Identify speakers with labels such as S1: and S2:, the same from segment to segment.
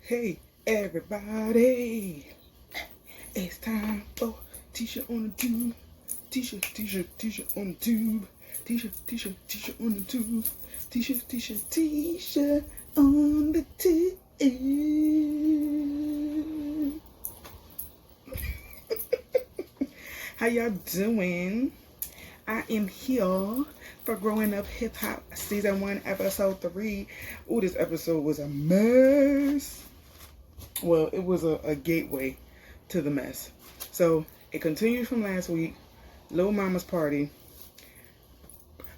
S1: Hey, everybody, it's time for T-shirt on the tube. T-shirt, T-shirt, T-shirt on the tube. T-shirt, T-shirt, T-shirt on the tube. T-shirt, T-shirt, T-shirt on the tube. How y'all doing? I am here for Growing Up Hip Hop Season 1, Episode 3. Ooh, this episode was a mess. Well, it was a gateway to the mess. So, it continues from last week. Lil Mama's party.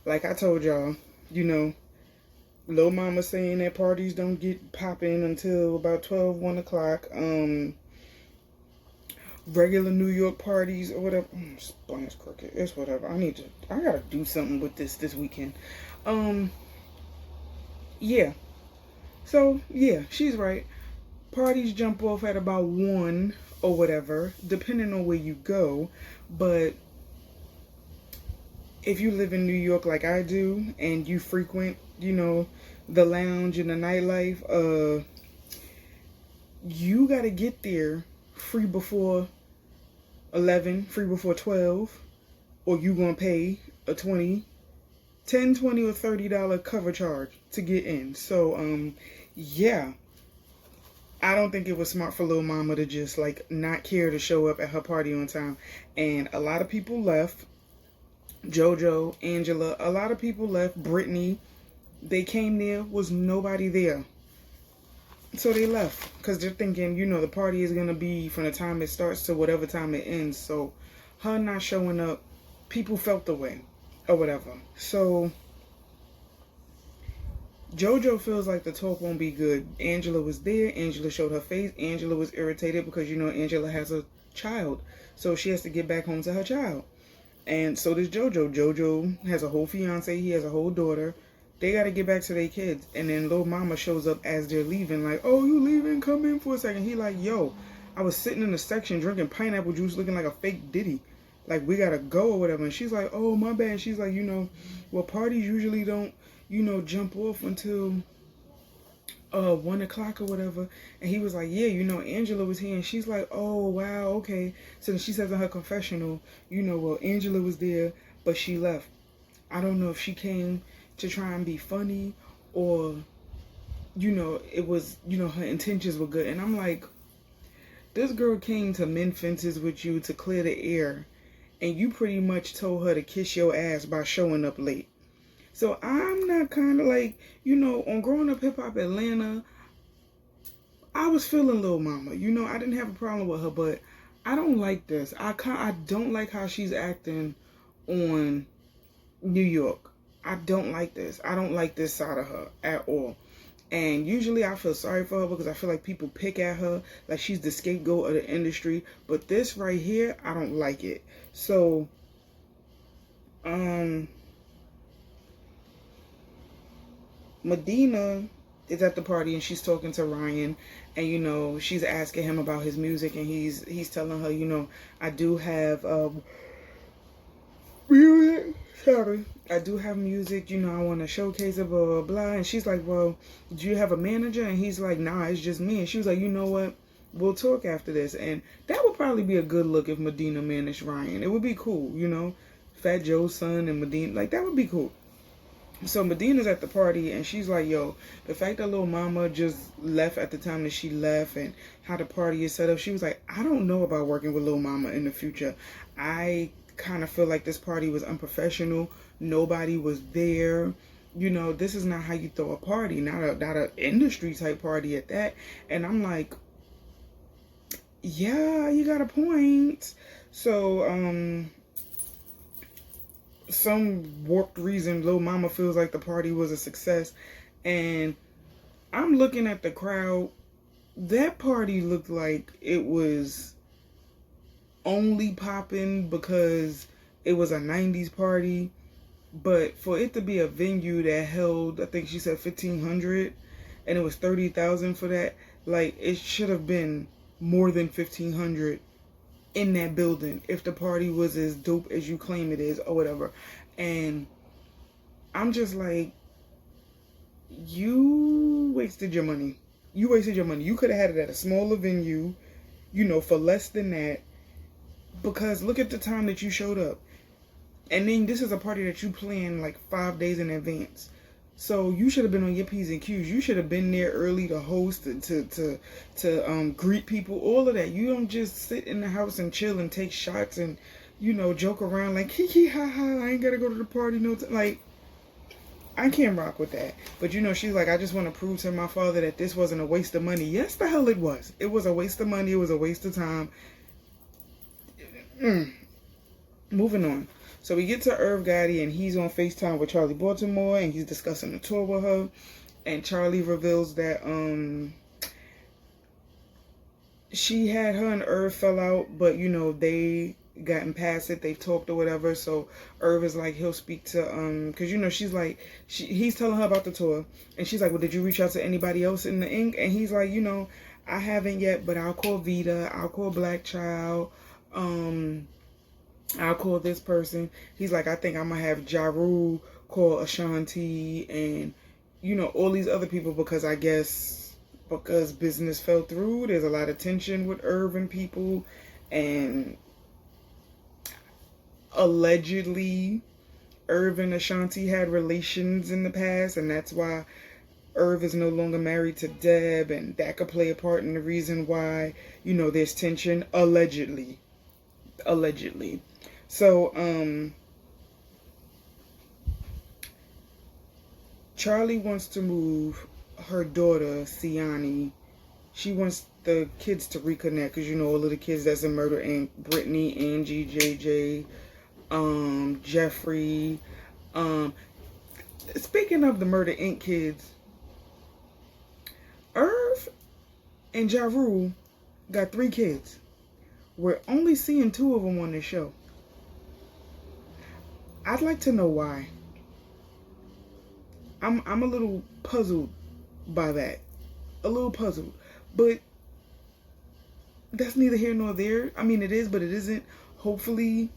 S1: Like I told y'all, you know, Lil Mama saying that parties don't get popping until about 12, 1 o'clock. Regular New York parties or whatever. Spine is crooked. It's whatever. I gotta do something with this weekend. Yeah. So, yeah, she's right. Parties jump off at about 1 or whatever, depending on where you go. But if you live in New York like I do, and you frequent, you know, the lounge and the nightlife, you gotta get there free before 11, free before 12, or you gonna pay a $10, $20, or $30 cover charge to get in. So, yeah. I don't think it was smart for Lil Mama to just, like, not care to show up at her party on time. And a lot of people left. JoJo, Angela, a lot of people left. Brittany, they came there, was nobody there. So they left because they're thinking, you know, the party is going to be from the time it starts to whatever time it ends. So her not showing up, people felt the way or whatever. So JoJo feels like the talk won't be good. Angela was there. Angela showed her face. Angela was irritated because, you know, Angela has a child. So she has to get back home to her child. And so does JoJo. JoJo has a whole fiance. He has a whole daughter. They got to get back to their kids. And then Lil Mama shows up as they're leaving. Like, oh, you leaving? Come in for a second. He like, yo, I was sitting in the section drinking pineapple juice looking like a fake Diddy. Like, we got to go or whatever. And she's like, oh, my bad. She's like, you know, well, parties usually don't, you know, jump off until 1 o'clock or whatever. And he was like, yeah, you know, Angela was here. And she's like, oh, wow, okay. So then she says in her confessional, you know, well, Angela was there, but she left. I don't know if she came to try and be funny or, you know, it was, you know, her intentions were good. And I'm like, this girl came to mend fences with you to clear the air, and you pretty much told her to kiss your ass by showing up late. So I'm not kind of like, you know, on Growing Up Hip Hop Atlanta, I was feeling Lil Mama. You know, I didn't have a problem with her, but I don't like this. I don't like how she's acting on New York. I don't like this. I don't like this side of her at all. And usually I feel sorry for her because I feel like people pick at her like she's the scapegoat of the industry. But this right here, I don't like it. So, Medina is at the party and she's talking to Ryan, and you know, she's asking him about his music, and he's telling her, you know, I do have music. Sorry, I do have music, you know, I want to showcase it, blah, blah, blah. And she's like, well, do you have a manager? And he's like, nah, it's just me. And she was like, you know what? We'll talk after this. And that would probably be a good look if Medina managed Ryan. It would be cool, you know? Fat Joe's son and Medina, like, that would be cool. So Medina's at the party, and she's like, yo, the fact that Lil Mama just left at the time that she left and how the party is set up, she was like, I don't know about working with Lil Mama in the future. I kind of feel like this party was unprofessional. Nobody was there. You know, this is not how you throw a party, not a industry type party at that. And I'm like, yeah, you got a point. So, some warped reason, Lil Mama feels like the party was a success. And I'm looking at the crowd. That party looked like it was only popping because it was a 90s party. But for it to be a venue that held, I think she said 1,500, and it was 30,000 for that, like, it should have been more than 1,500 in that building if the party was as dope as you claim it is or whatever. And I'm just like, you wasted your money. You wasted your money. You could have had it at a smaller venue, you know, for less than that. Because look at the time that you showed up. And then this is a party that you planned like 5 days in advance. So you should have been on your P's and Q's. You should have been there early to host, to greet people, all of that. You don't just sit in the house and chill and take shots and, you know, joke around like, hee ha ha, I ain't gotta go to the party, no like, I can't rock with that. But you know, she's like, I just want to prove to my father that this wasn't a waste of money. Yes, the hell it was. It was a waste of money. It was a waste of time. Moving on. So we get to Irv Gotti, and he's on FaceTime with Charlie Baltimore, and he's discussing the tour with her. And Charlie reveals that she had her and Irv fell out, but you know, they gotten past it, they've talked or whatever. So Irv is like, he'll speak to because you know, she's like, he's telling her about the tour, and she's like, well, did you reach out to anybody else in the ink? And he's like, you know, I haven't yet, but I'll call Vita, I'll call Black Child, I'll call this person. He's like, I think I'm gonna have Ja Rule call Ashanti and, you know, all these other people, because I guess because business fell through, there's a lot of tension with Irv and people, and allegedly Irv and Ashanti had relations in the past, and that's why Irv is no longer married to Deb, and that could play a part in the reason why, you know, there's tension, allegedly. So Charlie wants to move her daughter Siani. She wants the kids to reconnect, because you know, all of the kids that's in Murder Inc. Brittany, Angie, JJ, Jeffrey. Speaking of the Murder Inc. kids, Irv and Ja Rule got 3 kids. We're only seeing 2 of them on this show. I'd like to know why. I'm a little puzzled by that. A little puzzled. But that's neither here nor there. I mean, it is, but it isn't. Hopefully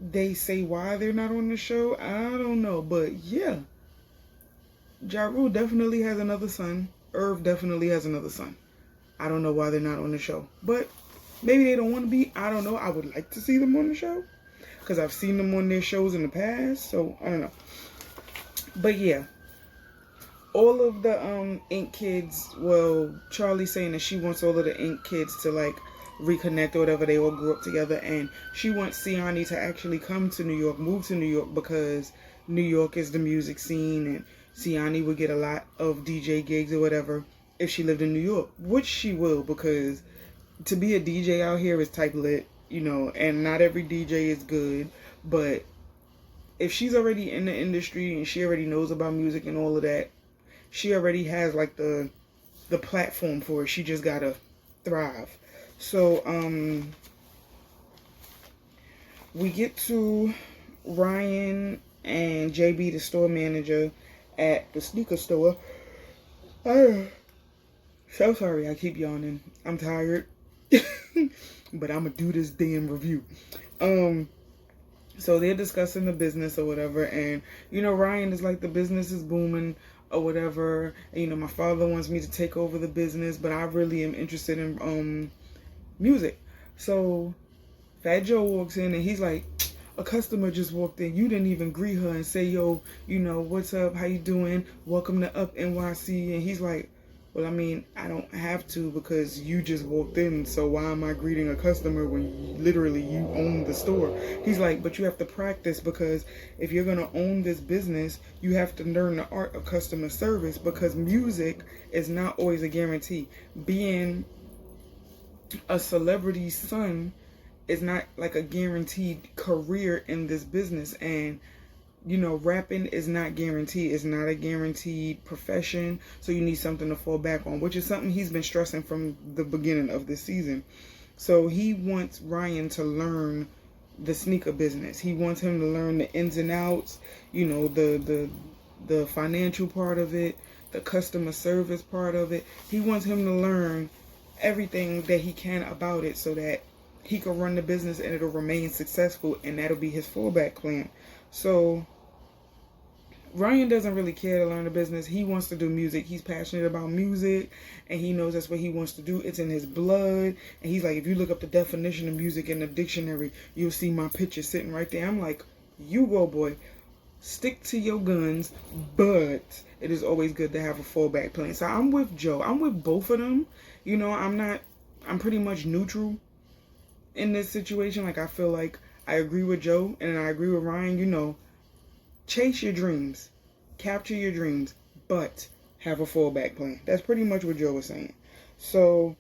S1: they say why they're not on the show. I don't know. But yeah. Ja Rule definitely has another son. Irv definitely has another son. I don't know why they're not on the show. But maybe they don't want to be. I don't know. I would like to see them on the show, because I've seen them on their shows in the past. So, I don't know. But yeah. All of the Ink kids, well, Charlie's saying that she wants all of the Ink kids to like reconnect or whatever. They all grew up together. And she wants Siani to actually come to New York, move to New York, because New York is the music scene. And Siani would get a lot of DJ gigs or whatever if she lived in New York. Which she will, because to be a DJ out here is type lit, you know, and not every DJ is good. But if she's already in the industry and she already knows about music and all of that, she already has like the platform for it. She just gotta thrive. So we get to Ryan and JB, the store manager at the sneaker store. So sorry, I keep yawning. I'm tired. But I'm gonna do this damn review. So they're discussing the business or whatever, and you know, Ryan is like, the business is booming or whatever, and you know, my father wants me to take over the business, but I really am interested in music. So Fat Joe walks in and he's like, a customer just walked in, you didn't even greet her and say, yo, you know, what's up, how you doing, welcome to Up NYC. And he's like, well, I mean, I don't have to, because you just walked in, so why am I greeting a customer when literally you own the store? He's like, but you have to practice, because if you're going to own this business, you have to learn the art of customer service, because music is not always a guarantee. Being a celebrity's son is not like a guaranteed career in this business. And you know, rapping is not guaranteed. It's not a guaranteed profession. So you need something to fall back on, which is something he's been stressing from the beginning of this season. So he wants Ryan to learn the sneaker business. He wants him to learn the ins and outs, you know, the financial part of it, the customer service part of it. He wants him to learn everything that he can about it, so that he can run the business and it'll remain successful, and that'll be his fallback plan. So Ryan doesn't really care to learn the business. He wants to do music. He's passionate about music, and he knows that's what he wants to do. It's in his blood. And he's like, if you look up the definition of music in the dictionary, you'll see my picture sitting right there. I'm like, you go, boy. Stick to your guns, but it is always good to have a fallback plan. So I'm with Joe. I'm with both of them. You know, I'm pretty much neutral in this situation. Like, I feel like I agree with Joe and I agree with Ryan. You know, chase your dreams, capture your dreams, but have a fallback plan. That's pretty much what Joe was saying. So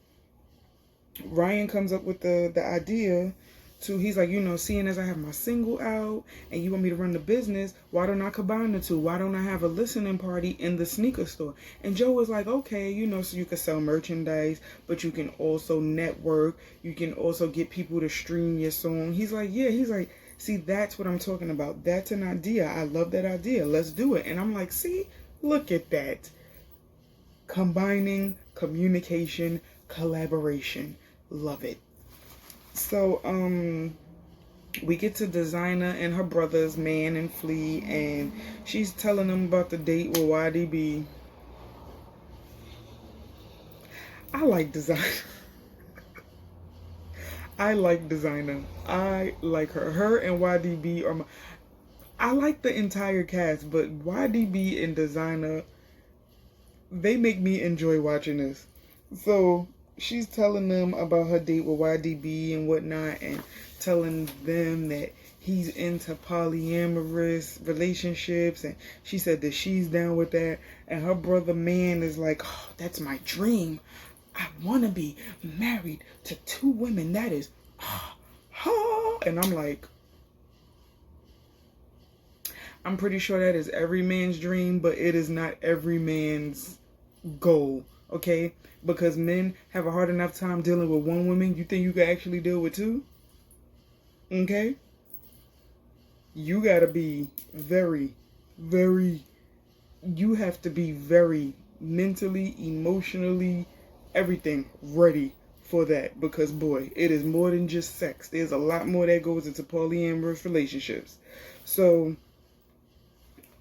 S1: Ryan comes up with the idea to, he's like, you know, seeing as I have my single out and you want me to run the business, why don't I combine the two? Why don't I have a listening party in the sneaker store? And Joe was like, okay, you know, so you can sell merchandise, but you can also network. You can also get people to stream your song. He's like, yeah, he's like, see, that's what I'm talking about. That's an idea. I love that idea. Let's do it. And I'm like, see, look at that. Combining communication, collaboration. Love it. So, we get to Designer and her brothers, Man and Flea, and she's telling them about the date with YDB. I like Designer. I like Designer. I like her. Her and YDB are my... I like the entire cast, but YDB and Designer, they make me enjoy watching this. So she's telling them about her date with YDB and whatnot, and telling them that he's into polyamorous relationships, and she said that she's down with that. And her brother Man is like, oh, that's my dream. I want to be married to 2 women. That is, and I'm like, I'm pretty sure that is every man's dream, but it is not every man's goal, okay? Because men have a hard enough time dealing with 1 woman. You think you can actually deal with 2? Okay? You gotta be very, very, you have to be very mentally, emotionally, everything ready for that. Because boy, it is more than just sex. There's a lot more that goes into polyamorous relationships. So,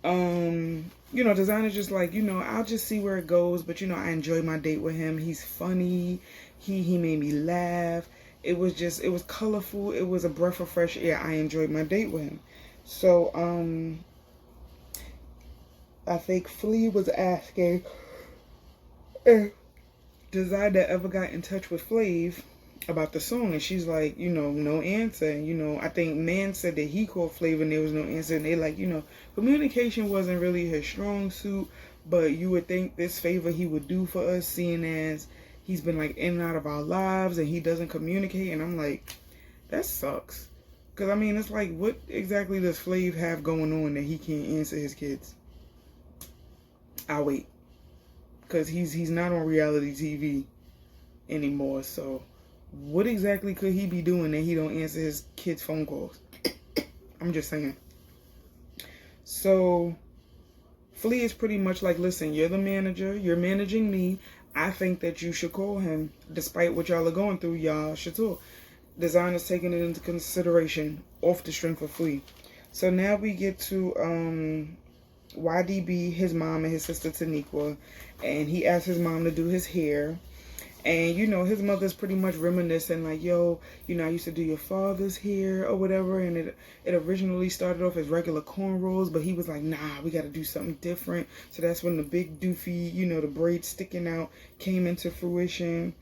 S1: you know, Designer's just like, you know, I'll just see where it goes. But, you know, I enjoyed my date with him. He's funny. He made me laugh. It was colorful. It was a breath of fresh air. I enjoyed my date with him. So, I think Flea was asking if Designer ever got in touch with Flav about the song, and she's like, you know, no answer. And, you know, I think Man said that he called Flav and there was no answer, and they like, you know, communication wasn't really his strong suit, but you would think this favor he would do for us, seeing as he's been like in and out of our lives and he doesn't communicate. And I'm like, that sucks. Because I mean, it's like, what exactly does Flav have going on that he can't answer his kids? I'll wait, because he's not on reality TV anymore. So what exactly could he be doing that he don't answer his kids' phone calls? I'm just saying. So Flea is pretty much like, listen, you're the manager. You're managing me. I think that you should call him. Despite what y'all are going through, y'all should talk. Designer's taking it into consideration off the strength of Flea. So now we get to YDB, his mom, and his sister Taniqua. And he asked his mom to do his hair. And, you know, his mother's pretty much reminiscing, like, yo, you know, I used to do your father's hair or whatever. And it originally started off as regular cornrows, but he was like, nah, we got to do something different. So that's when the big doofy, you know, the braids sticking out came into fruition.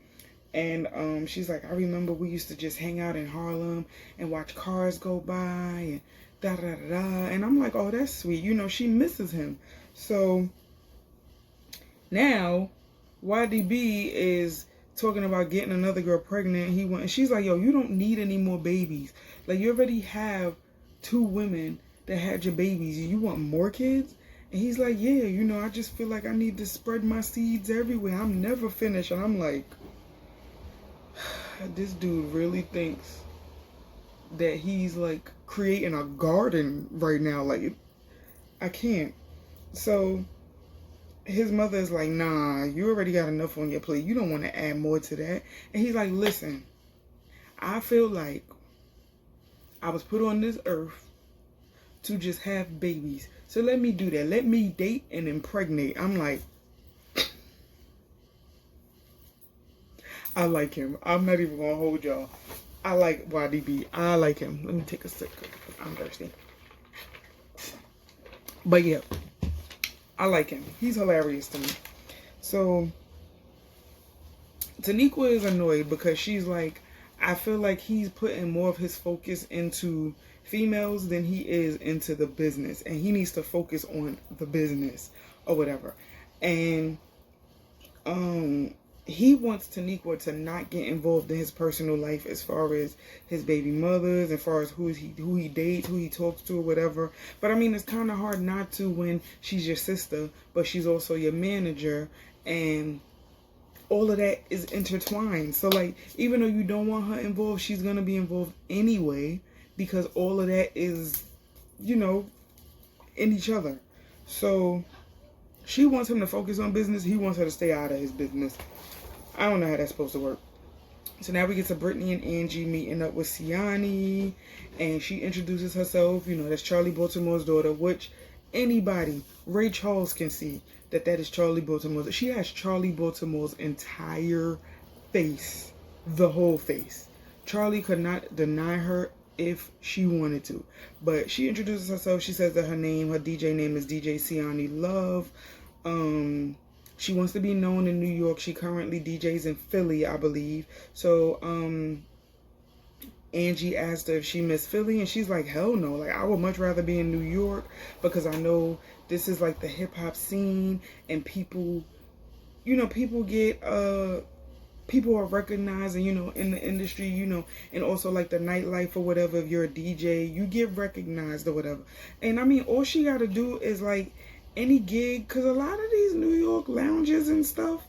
S1: And she's like, I remember we used to just hang out in Harlem and watch cars go by and da-da-da-da. And I'm like, oh, that's sweet. You know, she misses him. So now YDB is talking about getting another girl pregnant. And she's like, yo, you don't need any more babies. Like, you already have 2 women that had your babies. You want more kids? And he's like, yeah, you know, I just feel like I need to spread my seeds everywhere. I'm never finished. And I'm like, this dude really thinks that he's like creating a garden right now. Like, I can't. So his mother is like, nah, you already got enough on your plate. You don't want to add more to that. And he's like, listen, I feel like I was put on this earth to just have babies, So let me do that. Let me date and impregnate. I'm like, I like him. I'm not even gonna hold y'all. I like YDB. I like him. Let me take a sip. I'm thirsty. But yeah, I like him. He's hilarious to me. So Taniqua is annoyed because she's like, I feel like he's putting more of his focus into females than he is into the business, and he needs to focus on the business or whatever. And he wants Taniqua to not get involved in his personal life as far as his baby mothers, as far as who he dates, who he talks to, or whatever. But I mean, it's kind of hard not to when she's your sister, but she's also your manager, and all of that is intertwined. So like, even though you don't want her involved, she's gonna be involved anyway, because all of that is, you know, in each other. So she wants him to focus on business. He wants her to stay out of his business. I don't know how that's supposed to work. So now we get to Brittany and Angie meeting up with Siani, and she introduces herself. You know, that's Charlie Baltimore's daughter, which anybody, Ray Charles, can see that is Charlie Baltimore's. She has Charlie Baltimore's entire face, the whole face. Charlie could not deny her if she wanted to. But she introduces herself. She says that her DJ name is DJ Siani Love. She wants to be known in New York. She currently DJs in Philly, I believe. So, Angie asked her if she missed Philly, and she's like, hell no. Like, I would much rather be in New York, because I know this is like the hip hop scene, and people, you know, people are recognized, and, you know, in the industry, you know, and also like the nightlife or whatever. If you're a DJ, you get recognized or whatever. And I mean, all she got to do is like any gig, because a lot of these New York lounges and stuff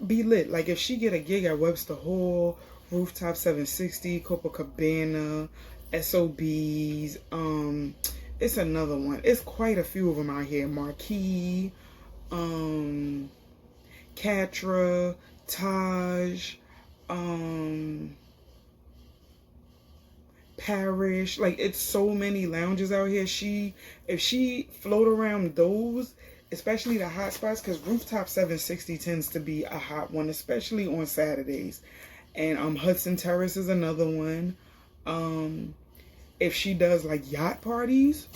S1: be lit. Like if she get a gig at Webster Hall, Rooftop 760, Copacabana, SOBs, it's another one. It's quite a few of them out here. Marquee, Catra, Taj, Parish. Like, it's so many lounges out here. If she float around those, especially the hot spots, because Rooftop 760 tends to be a hot one, especially on Saturdays. And Hudson Terrace is another one. If she does like yacht parties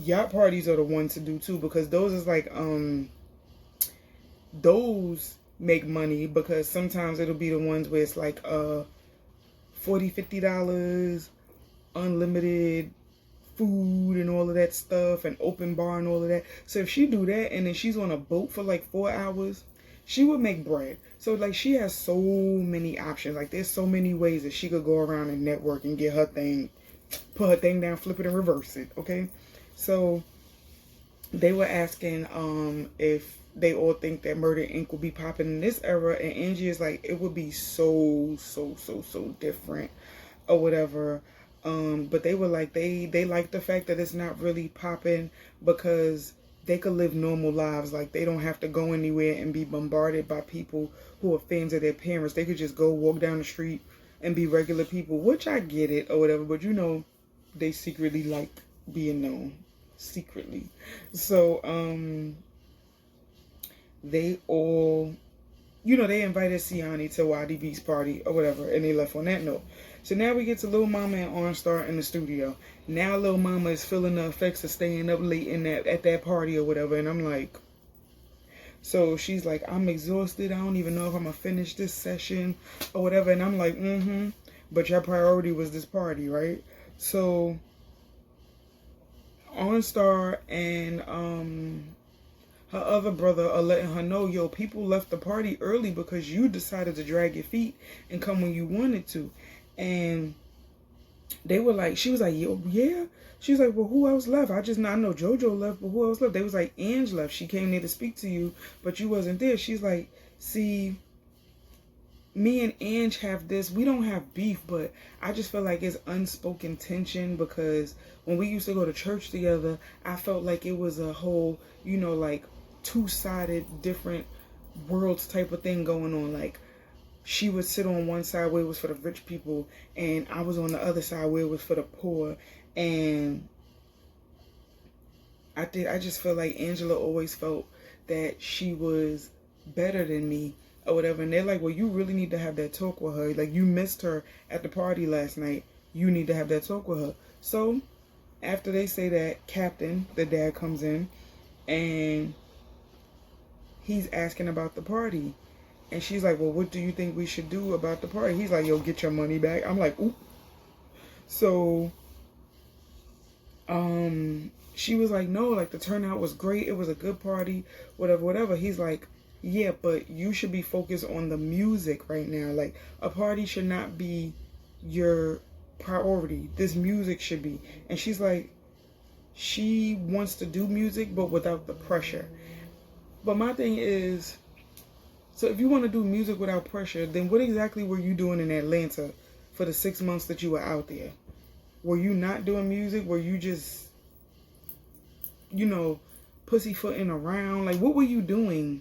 S1: are the ones to do too, because those is like those make money, because sometimes it'll be the ones where it's like $40-$50 unlimited food and all of that stuff, and open bar and all of that. So if she do that, and then she's on a boat for like 4 hours, she would make bread. So like, she has so many options. Like, there's so many ways that she could go around and network and get her thing, put her thing down, flip it and reverse it. Okay, so they were asking if they all think that Murder Inc. will be popping in this era, and Angie is like, it would be so different or whatever. But they were like, they like the fact that it's not really popping, because they could live normal lives. Like, they don't have to go anywhere and be bombarded by people who are fans of their parents. They could just go walk down the street and be regular people, which I get it or whatever, but you know, they secretly like being known secretly. So they all, you know, they invited Siani to YDB's party or whatever, and they left on that note. So now we get to Lil Mama and OnStar in the studio. Now Lil Mama is feeling the effects of staying up late at that party or whatever, and I'm like, so she's like, I'm exhausted. I don't even know if I'm gonna finish this session or whatever, and I'm like, but your priority was this party, right? So OnStar and her other brother are letting her know, yo, people left the party early because you decided to drag your feet and come when you wanted to. And they were like, she was like, yo, yeah. She was like, well, who else left? I know JoJo left, but who else left? They was like, Ange left. She came there to speak to you, but you wasn't there. She's like, see, me and Ange have this, we don't have beef, but I just feel like it's unspoken tension, because when we used to go to church together, I felt like it was a whole, you know, like two-sided different worlds type of thing going on. Like, she would sit on one side where it was for the rich people, and I was on the other side where it was for the poor. And I just feel like Angela always felt that she was better than me or whatever. And they're like, well, you really need to have that talk with her. Like, you missed her at the party last night. You need to have that talk with her. So after they say that, Captain, the dad, comes in and he's asking about the party. And she's like, well, what do you think we should do about the party? He's like, yo, get your money back. I'm like, oop. So, she was like, no, like, the turnout was great. It was a good party, whatever, whatever. He's like, yeah, but you should be focused on the music right now. Like, a party should not be your priority. This music should be. And she's like, she wants to do music, but without the pressure. But my thing is, so if you want to do music without pressure, then what exactly were you doing in Atlanta for the 6 months that you were out there? Were you not doing music? Were you just, you know, pussyfooting around? Like, what were you doing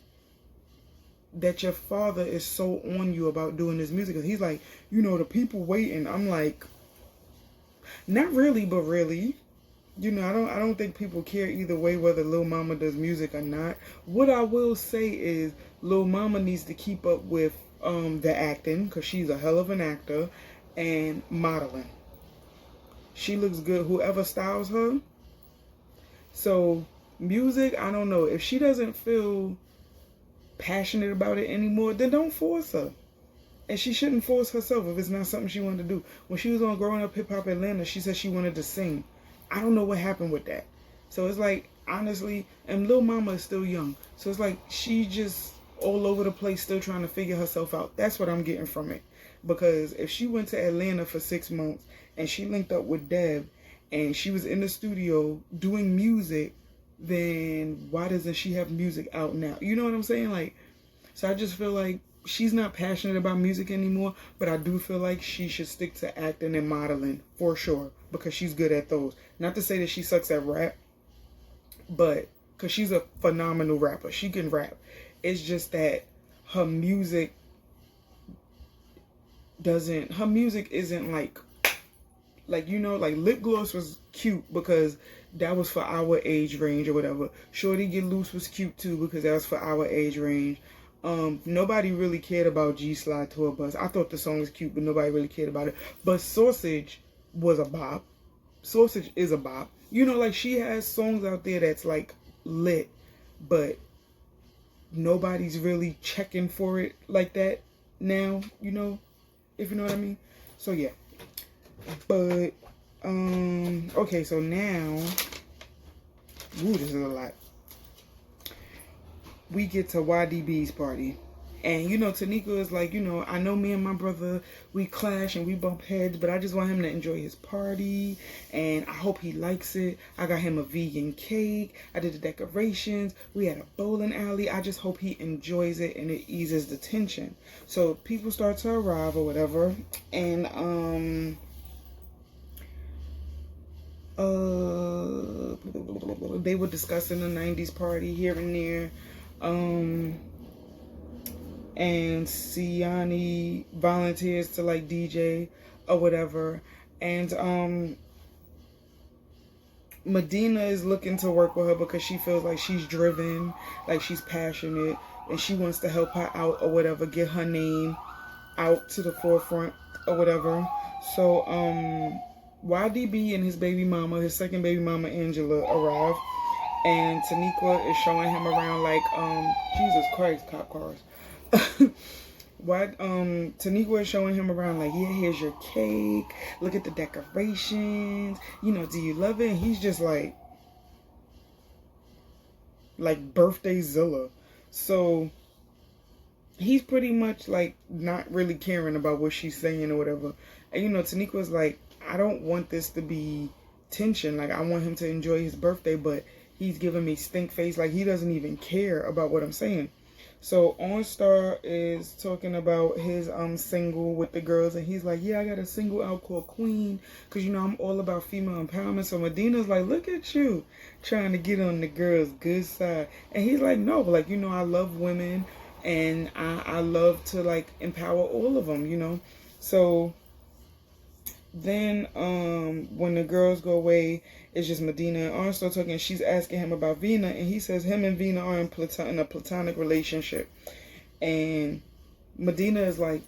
S1: that your father is so on you about doing this music? Because he's like, you know, the people waiting. I'm like, not really, but really. You know, I don't think people care either way whether Lil Mama does music or not. What I will say is Lil Mama needs to keep up with the acting, because she's a hell of an actor, and modeling. She looks good, whoever styles her. So music, I don't know. If she doesn't feel passionate about it anymore, then don't force her. And she shouldn't force herself if it's not something she wanted to do. When she was on Growing Up Hip Hop Atlanta, she said she wanted to sing. I don't know what happened with that. So it's like, honestly, and Lil Mama is still young. So it's like she just all over the place still trying to figure herself out. That's what I'm getting from it. Because if she went to Atlanta for 6 months and she linked up with Deb and she was in the studio doing music, then why doesn't she have music out now? You know what I'm saying? Like, so I just feel like she's not passionate about music anymore, but I do feel like she should stick to acting and modeling for sure, because she's good at those. Not to say that she sucks at rap, but because she's a phenomenal rapper. She can rap. It's just that her music isn't like, you know, like Lip Gloss was cute because that was for our age range or whatever. Shorty Get Loose was cute too because that was for our age range. Nobody really cared about G-Slide Tour Bus. I thought the song was cute, but nobody really cared about it. But Sausage was a bop. Sausage is a bop. You know, like, she has songs out there that's like lit, but nobody's really checking for it like that now, you know, if you know what I mean. So yeah. But okay, so now, ooh, this is a lot. We get to YDB's party. And, you know, Tanika is like, you know, I know me and my brother, we clash and we bump heads, but I just want him to enjoy his party. And I hope he likes it. I got him a vegan cake. I did the decorations. We had a bowling alley. I just hope he enjoys it and it eases the tension. So people start to arrive or whatever. And, they were discussing the 90s party here and there. And Siani volunteers to like DJ or whatever. And Medina is looking to work with her because she feels like she's driven, like she's passionate, and she wants to help her out or whatever, get her name out to the forefront or whatever. So YDB and his baby mama, his second baby mama Angela, arrive. And Taniqua is showing him around like, Jesus Christ, cop cars. Taniqua is showing him around like, yeah, here's your cake. Look at the decorations. You know, do you love it? And he's just like birthday Zilla. So he's pretty much like not really caring about what she's saying or whatever. And you know, Taniqua's like, I don't want this to be tension. Like, I want him to enjoy his birthday, but he's giving me stink face. Like, he doesn't even care about what I'm saying. So OnStar is talking about his single with the girls, and he's like, yeah, I got a single out called Queen, because, you know, I'm all about female empowerment. So Medina's like, look at you trying to get on the girls' good side. And he's like, no, like, you know, I love women, and I love to, like, empower all of them, you know. So Then when the girls go away, it's just Medina and Arnstein talking. She's asking him about Vina, and he says him and Vina are in a platonic relationship. And Medina is like,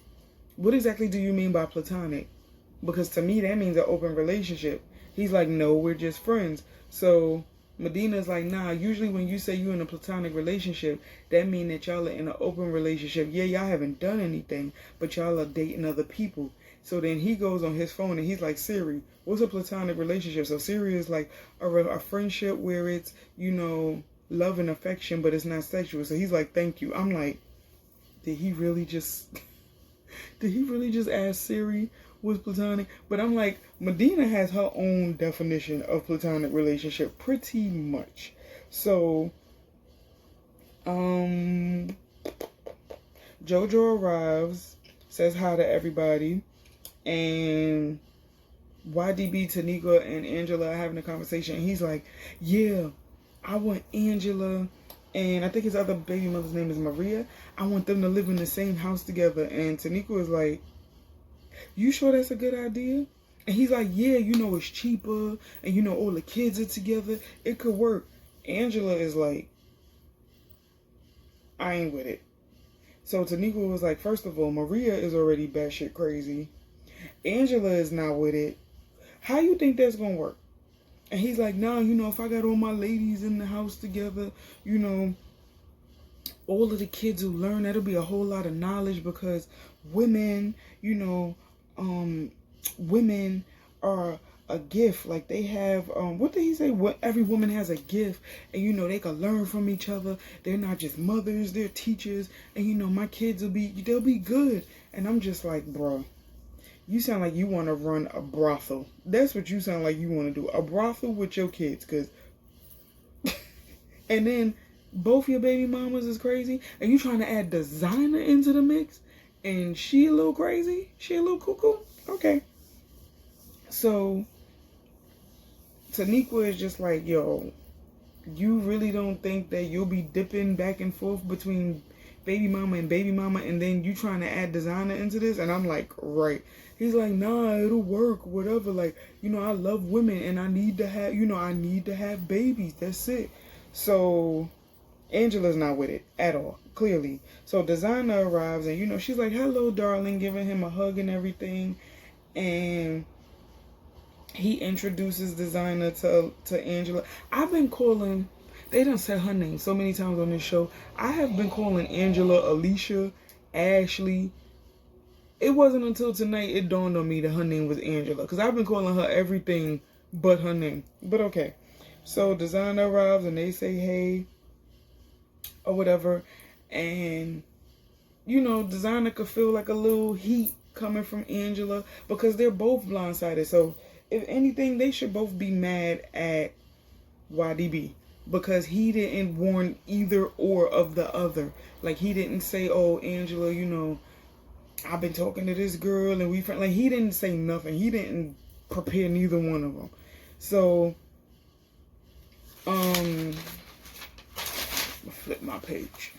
S1: what exactly do you mean by platonic? Because to me, that means an open relationship. He's like, no, we're just friends. So Medina's like, nah, usually when you say you're in a platonic relationship, that means that y'all are in an open relationship. Yeah, y'all haven't done anything, but y'all are dating other people. So then he goes on his phone and he's like, Siri, what's a platonic relationship? So Siri is like a friendship where it's, love and affection, but it's not sexual. So he's like, thank you. I'm like, did he really just ask Siri what's platonic? But I'm like, Medina has her own definition of platonic relationship pretty much. So JoJo arrives, says hi to everybody, and YDB, Tanika, and Angela are having a conversation. And he's like, yeah, I want Angela, and I think his other baby mother's name is Maria. I want them to live in the same house together. And Tanika is like, you sure that's a good idea? And he's like, yeah, it's cheaper, and all the kids are together. It could work. Angela is like, I ain't with it. So Tanika was like, first of all, Maria is already batshit crazy. Angela is not with it. How you think that's gonna work? And he's like, nah, if I got all my ladies in the house together, all of the kids who learn, that'll be a whole lot of knowledge, because women, women are a gift. Like they have, what did he say? Every woman has a gift, and they can learn from each other. They're not just mothers, they're teachers, and my kids they'll be good. And I'm just like, bro, you sound like you want to run a brothel. That's what you sound like you want to do. A brothel with your kids. And then both your baby mamas is crazy. And you trying to add designer into the mix. And she a little crazy. She a little cuckoo. Okay. So Tanika is just like, yo, you really don't think that you'll be dipping back and forth between baby mama and baby mama, and then you trying to add designer into this? And I'm like, right. He's like, nah, it'll work, whatever. Like, I love women, and I need to have babies. That's it. So Angela's not with it at all, clearly. So designer arrives, and she's like, hello, darling, giving him a hug and everything. And he introduces designer to Angela. I've been calling, they done said her name so many times on this show. I have been calling Angela Alicia, Ashley. It wasn't until tonight it dawned on me that her name was Angela, because I've been calling her everything but her name. But okay. So designer arrives and they say hey or whatever. And designer could feel like a little heat coming from Angela, because they're both blindsided. So if anything, they should both be mad at YDB, because he didn't warn either or of the other. Like, he didn't say, oh, Angela, I've been talking to this girl and we friends. Like, he didn't say nothing. He didn't prepare neither one of them. So flip my page.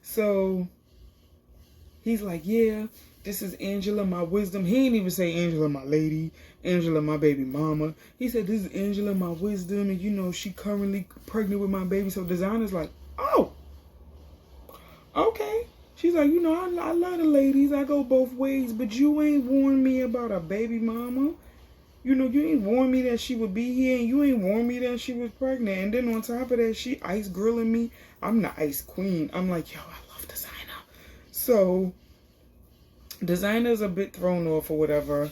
S1: So he's like, yeah, this is Angela, my wisdom. He ain't even say Angela, my lady, Angela, my baby mama. He said, this is Angela, my wisdom, and she currently pregnant with my baby. So designer's like, oh, okay. She's like, I love the ladies. I go both ways, but you ain't warned me about a baby mama. You ain't warned me that she would be here, and you ain't warned me that she was pregnant. And then on top of that, she ice grilling me. I'm the ice queen. I'm like, yo, I love designer. So designer's a bit thrown off or whatever,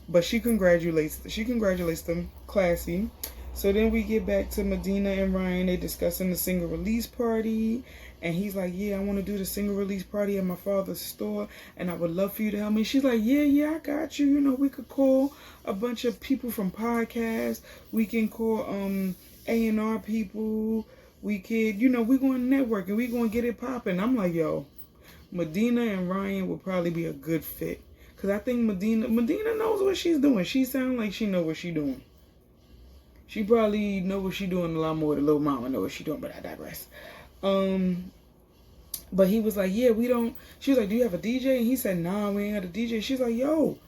S1: but she congratulates them, classy. So then we get back to Medina and Ryan. They discussing the single release party. And he's like, yeah, I want to do the single release party at my father's store, and I would love for you to help me. She's like, yeah, I got you. We could call a bunch of people from podcasts. We can call A&R people. We could, we're going to network and we're going to get it popping. I'm like, yo, Medina and Ryan would probably be a good fit. Because I think Medina knows what she's doing. She sounds like she knows what she's doing. She probably know what she's doing a lot more than Lil Mama know what she's doing, but I digress. But he was like, yeah, we don't. She was like, do you have a DJ? And he said, nah, we ain't got a DJ. She's like, yo,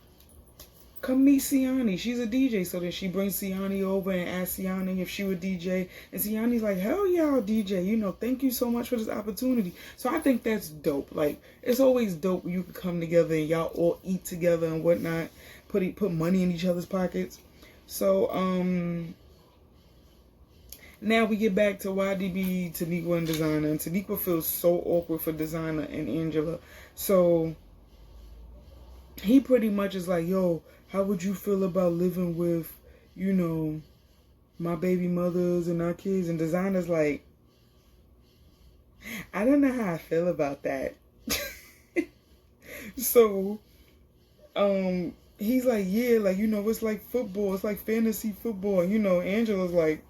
S1: come meet Siani. She's a DJ. So then she brings Siani over and asks Siani if she would DJ. And Siani's like, hell yeah, I'll DJ. You know, thank you so much for this opportunity. So I think that's dope. Like, it's always dope when you can come together and y'all all eat together and whatnot. Put money in each other's pockets. So, now we get back to YDB, Taniqua, and Designer. And Taniqua feels so awkward for Designer and Angela. So he pretty much is like, yo, how would you feel about living with, you know, my baby mothers and our kids? And Designer's like, I don't know how I feel about that. So, he's like, yeah, like, you know, it's like football. It's like fantasy football. And, you know, Angela's like,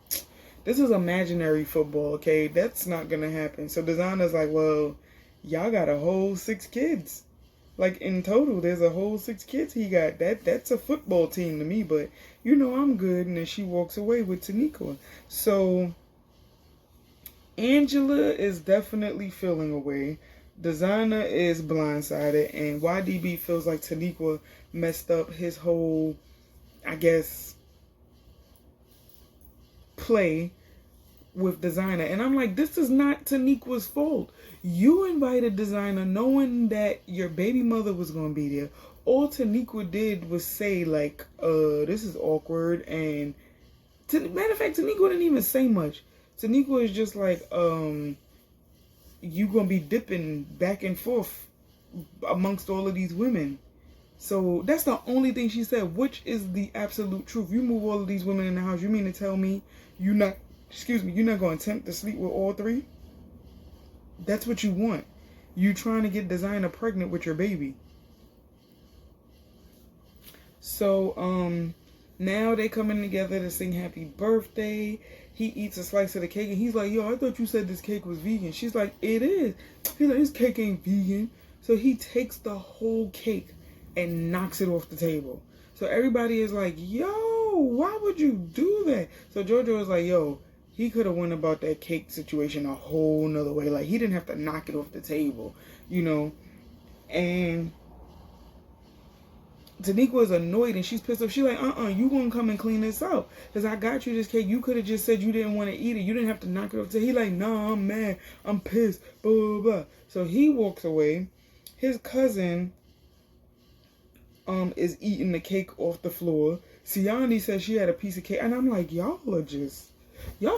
S1: this is imaginary football, okay? That's not gonna happen. So Designer's like, well, y'all got a whole 6 kids. Like, in total, there's a whole 6 kids he got. That's a football team to me, but, you know, I'm good. And then she walks away with Taniqua. So Angela is definitely feeling away. Designer is blindsided. And YDB feels like Taniqua messed up his whole, I guess, play with Designer. And I'm like, this is not Taniqua's fault. You invited Designer knowing that your baby mother was going to be there. All Taniqua did was say, like, this is awkward. And matter of fact, Taniqua didn't even say much. Taniqua is just like, you going to be dipping back and forth amongst all of these women. So that's the only thing she said, which is the absolute truth. You move all of these women in the house. You mean to tell me you're not going to attempt to sleep with all 3? That's what you want. You trying to get Designer pregnant with your baby. So, now they coming together to sing happy birthday. He eats a slice of the cake and he's like, yo, I thought you said this cake was vegan. She's like, it is. He's like, this cake ain't vegan. So he takes the whole cake and knocks it off the table. So everybody is like, yo, why would you do that? So JoJo is like, yo, he could have went about that cake situation a whole nother way. Like, he didn't have to knock it off the table, you know. And Taniqua is annoyed and she's pissed off. She's like, you won't come and clean this out. Because I got you this cake. You could have just said you didn't want to eat it. You didn't have to knock it off the table. He's like, nah, I'm mad. I'm pissed. Blah, blah, blah. So he walks away. His cousin is eating the cake off the floor. Siani says she had a piece of cake. And I'm like, y'all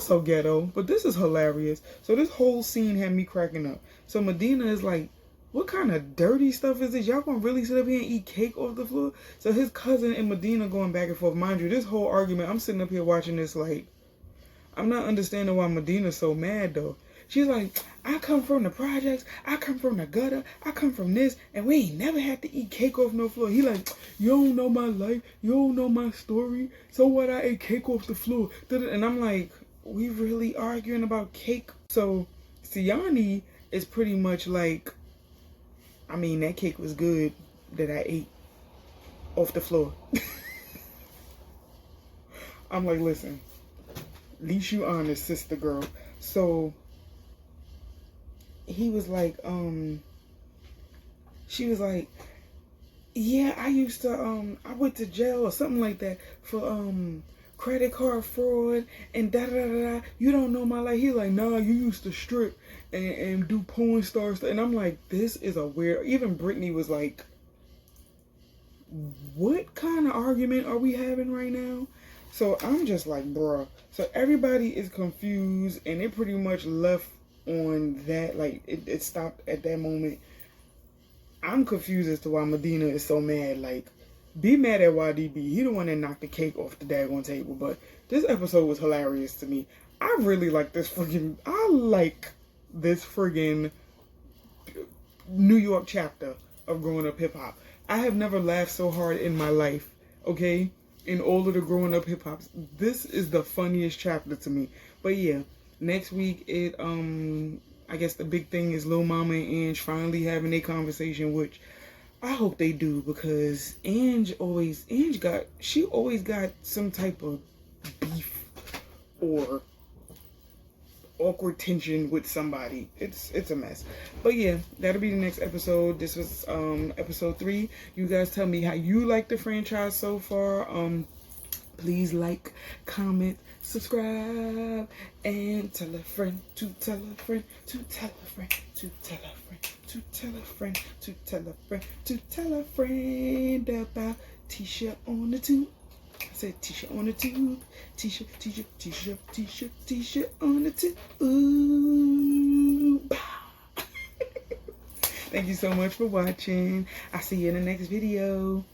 S1: so ghetto. But this is hilarious. So this whole scene had me cracking up. So Medina is like, what kind of dirty stuff is this? Y'all gonna really sit up here and eat cake off the floor? So his cousin and Medina going back and forth. Mind you, this whole argument, I'm sitting up here watching this like, I'm not understanding why Medina's so mad though. She's like, I come from the projects, I come from the gutter, I come from this, and we ain't never had to eat cake off no floor. He like, you don't know my life, you don't know my story, so what, I ate cake off the floor. And I'm like, we really arguing about cake? So Siani is pretty much like, I mean, that cake was good that I ate off the floor. I'm like, listen, at least you honest, sister girl. So he was like, she was like, yeah, I used to, I went to jail or something like that for, credit card fraud and da-da-da-da. You don't know my life. He's like, nah, you used to strip and do porn star stuff. And I'm like, this is a weird, even Brittany was like, what kind of argument are we having right now? So I'm just like, bruh. So everybody is confused and it pretty much left on that, like it stopped at that moment. I'm confused as to why Medina is so mad. Like, be mad at YDB. He the one that knocked the cake off the daggone table. But this episode was hilarious to me. I really like this friggin', New York chapter of Growing Up Hip Hop. I have never laughed so hard in my life, okay? In all of the Growing Up Hip Hops. This is the funniest chapter to me. But yeah, next week, I guess the big thing is Lil Mama and Ange finally having a conversation, which I hope they do, because Ange always got some type of beef or awkward tension with somebody. It's a mess. But yeah, that'll be the next episode. This was episode 3. You guys tell me how you like the franchise so far. Please like, comment, subscribe, and tell a friend to tell a friend to tell a friend to tell a friend to tell a friend to tell a friend to tell a friend about T-shirt on the tube. I said T-shirt on the tube. T-shirt, T-shirt, T-shirt, T-shirt, T-shirt on the tube. Ooh, Thank you so much for watching. I'll see you in the next video.